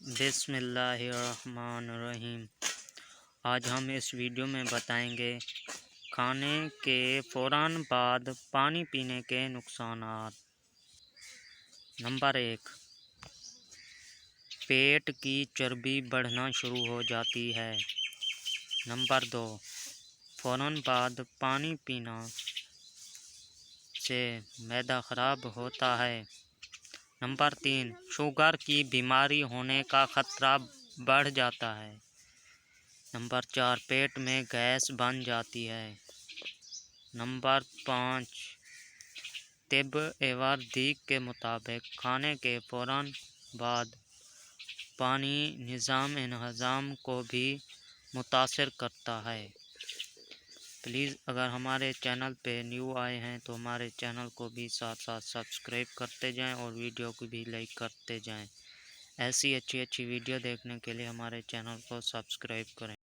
بسم اللہ الرحمن الرحیم۔ آج ہم اس ویڈیو میں بتائیں گے کھانے کے فوراً بعد پانی پینے کے نقصانات۔ نمبر 1، پیٹ کی چربی بڑھنا شروع ہو جاتی ہے۔ نمبر 2، فوراً بعد پانی پینا سے معدہ خراب ہوتا ہے۔ نمبر 3، شوگر کی بیماری ہونے کا خطرہ بڑھ جاتا ہے۔ نمبر 4، پیٹ میں گیس بن جاتی ہے۔ نمبر 5، طب آیورویدک کے مطابق کھانے کے فوراً بعد پانی نظام ہضم کو بھی متاثر کرتا ہے۔ پلیز اگر ہمارے چینل پہ نیو آئے ہیں تو ہمارے چینل کو بھی ساتھ ساتھ سبسکرائب کرتے جائیں اور ویڈیو کو بھی لائک کرتے جائیں۔ ایسی اچھی ویڈیو دیکھنے کے لیے ہمارے چینل کو سبسکرائب کریں۔